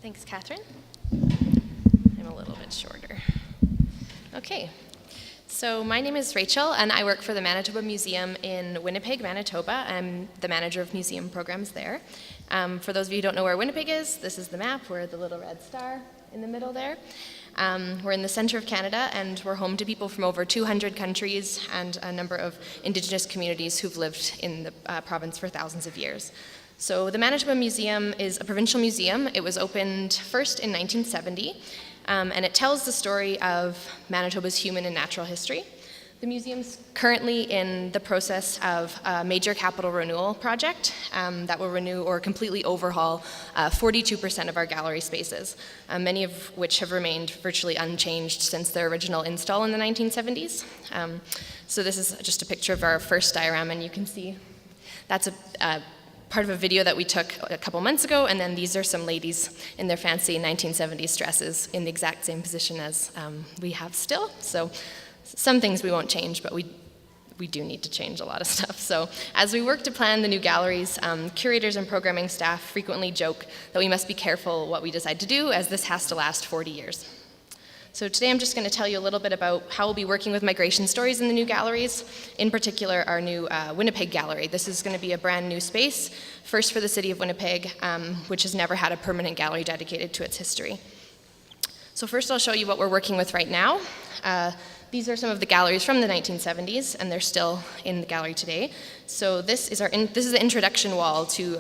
Thanks, Catherine. I'm a little bit shorter. Okay, so my name is Rachel, and I work for the Manitoba Museum in Winnipeg, Manitoba. I'm the manager of museum programs there. For those of you who don't know where Winnipeg is, this is the map. We're the little red star in the middle there. We're in the center of Canada, and we're home to people from over 200 countries and a number of Indigenous communities who've lived in the province for thousands of years. So the Manitoba Museum is a provincial museum. It was opened first in 1970, and it tells the story of Manitoba's human and natural history. The museum's currently in the process of a major capital renewal project that will renew or completely overhaul 42% of our gallery spaces, many of which have remained virtually unchanged since their original install in the 1970s. So this is just a picture of our first diorama, and you can see that's a part of a video that we took a couple months ago, and then these are some ladies in their fancy 1970s dresses in the exact same position as we have still. So some things we won't change, but we do need to change a lot of stuff. So as we work to plan the new galleries, curators and programming staff frequently joke that we must be careful what we decide to do, as this has to last 40 years. So today I'm just going to tell you a little bit about how we'll be working with migration stories in the new galleries, in particular our new Winnipeg gallery. This is going to be a brand new space, first for the city of Winnipeg, which has never had a permanent gallery dedicated to its history. So first I'll show you what we're working with right now. These are some of the galleries from the 1970s, and they're still in the gallery today. So this is the introduction wall to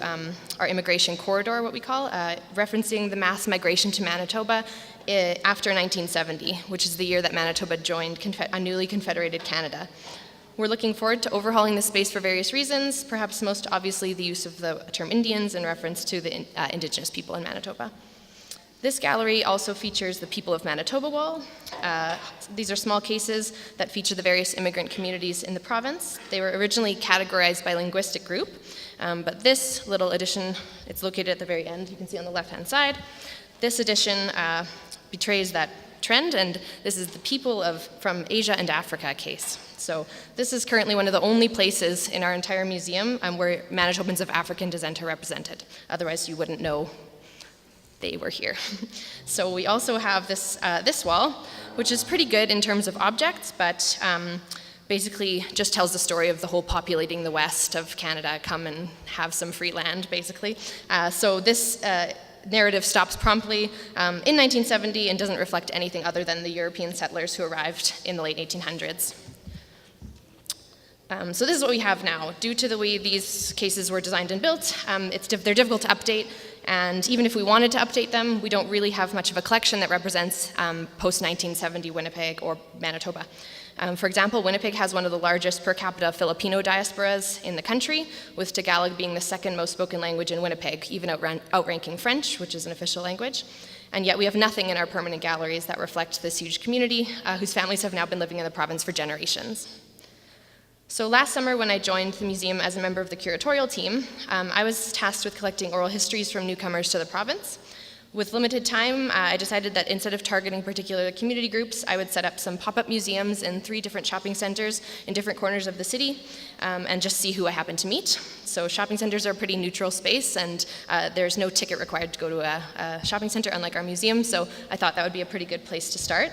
our immigration corridor, what we call, referencing the mass migration to Manitoba after 1970, which is the year that Manitoba joined a newly confederated Canada. We're looking forward to overhauling this space for various reasons, perhaps most obviously the use of the term Indians in reference to the Indigenous people in Manitoba. This gallery also features the People of Manitoba wall. These are small cases that feature the various immigrant communities in the province. They were originally categorized by linguistic group, but this little edition, it's located at the very end, you can see on the left-hand side. This edition betrays that trend, and this is the people from Asia and Africa case. So this is currently one of the only places in our entire museum where Manitobans of African descent are represented. Otherwise, you wouldn't know they were here. So we also have this wall, which is pretty good in terms of objects, but basically just tells the story of the whole populating the west of Canada, come and have some free land, basically. So this narrative stops promptly in 1970 and doesn't reflect anything other than the European settlers who arrived in the late 1800s. So this is what we have now. Due to the way these cases were designed and built, they're difficult to update, and even if we wanted to update them, we don't really have much of a collection that represents post-1970 Winnipeg or Manitoba. For example, Winnipeg has one of the largest per capita Filipino diasporas in the country, with Tagalog being the second most spoken language in Winnipeg, even outranking French, which is an official language. And yet we have nothing in our permanent galleries that reflect this huge community, whose families have now been living in the province for generations. So last summer, when I joined the museum as a member of the curatorial team, I was tasked with collecting oral histories from newcomers to the province. With limited time, I decided that instead of targeting particular community groups, I would set up some pop-up museums in 3 different shopping centers in different corners of the city, and just see who I happened to meet. So shopping centers are a pretty neutral space, and there's no ticket required to go to a shopping center, unlike our museum, so I thought that would be a pretty good place to start.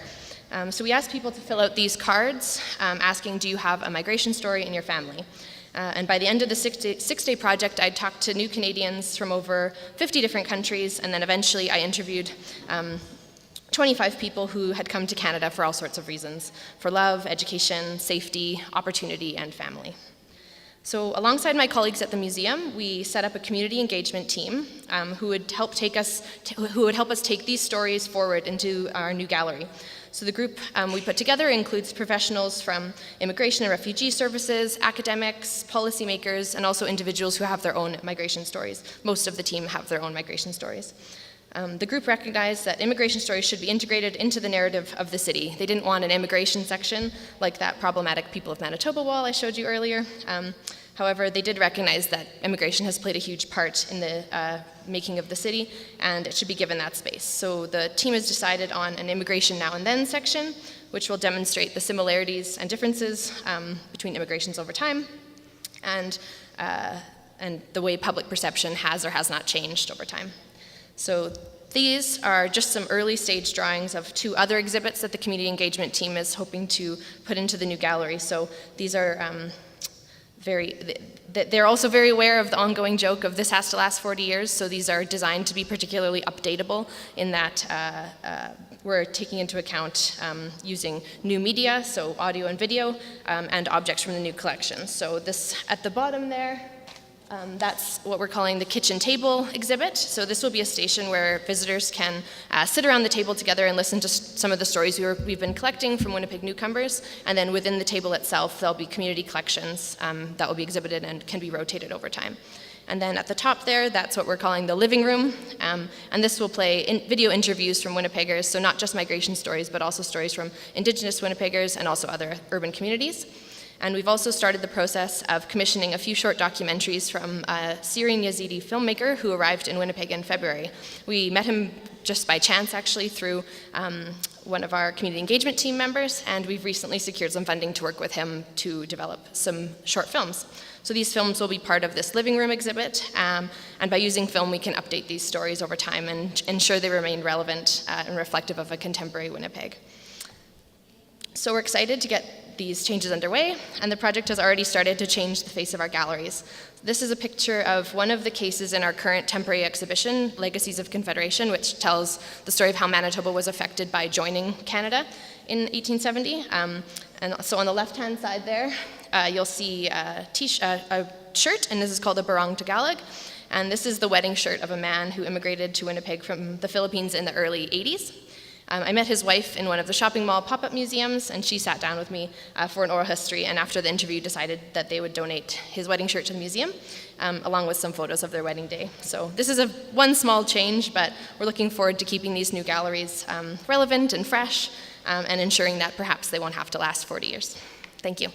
So we asked people to fill out these cards asking, do you have a migration story in your family? And by the end of the six-day project, I talked to new Canadians from over 50 different countries, and then eventually I interviewed 25 people who had come to Canada for all sorts of reasons, for love, education, safety, opportunity, and family. So alongside my colleagues at the museum, we set up a community engagement team who would help us take these stories forward into our new gallery. So the group we put together includes professionals from immigration and refugee services, academics, policymakers, and also individuals who have their own migration stories. Most of the team have their own migration stories. The group recognized that immigration stories should be integrated into the narrative of the city. They didn't want an immigration section like that problematic People of Manitoba wall I showed you earlier. However, they did recognize that immigration has played a huge part in the making of the city, and it should be given that space. So the team has decided on an Immigration Now and Then section, which will demonstrate the similarities and differences between immigrations over time, and the way public perception has or has not changed over time. So these are just some early stage drawings of 2 other exhibits that the community engagement team is hoping to put into the new gallery. So these are they're also very aware of the ongoing joke of this has to last 40 years, so these are designed to be particularly updatable in that we're taking into account using new media, so audio and video, and objects from the new collection. So this at the bottom there, that's what we're calling the kitchen table exhibit. So this will be a station where visitors can sit around the table together and listen to some of the stories we've been collecting from Winnipeg newcomers. And then within the table itself, there'll be community collections that will be exhibited and can be rotated over time. And then at the top there, that's what we're calling the living room. And this will play video interviews from Winnipeggers, so not just migration stories, but also stories from Indigenous Winnipeggers and also other urban communities. And we've also started the process of commissioning a few short documentaries from a Syrian Yazidi filmmaker who arrived in Winnipeg in February. We met him just by chance, actually, through one of our community engagement team members, and we've recently secured some funding to work with him to develop some short films. So these films will be part of this living room exhibit, and by using film, we can update these stories over time and ensure they remain relevant and reflective of a contemporary Winnipeg. So we're excited to get these changes underway, and the project has already started to change the face of our galleries. This is a picture of one of the cases in our current temporary exhibition, Legacies of Confederation, which tells the story of how Manitoba was affected by joining Canada in 1870. And so on the left-hand side there, you'll see a shirt, and this is called a barong Tagalog. And this is the wedding shirt of a man who immigrated to Winnipeg from the Philippines in the early 80s. I met his wife in one of the shopping mall pop-up museums, and she sat down with me for an oral history, and after the interview decided that they would donate his wedding shirt to the museum, along with some photos of their wedding day. So this is one small change, but we're looking forward to keeping these new galleries relevant and fresh, and ensuring that perhaps they won't have to last 40 years. Thank you.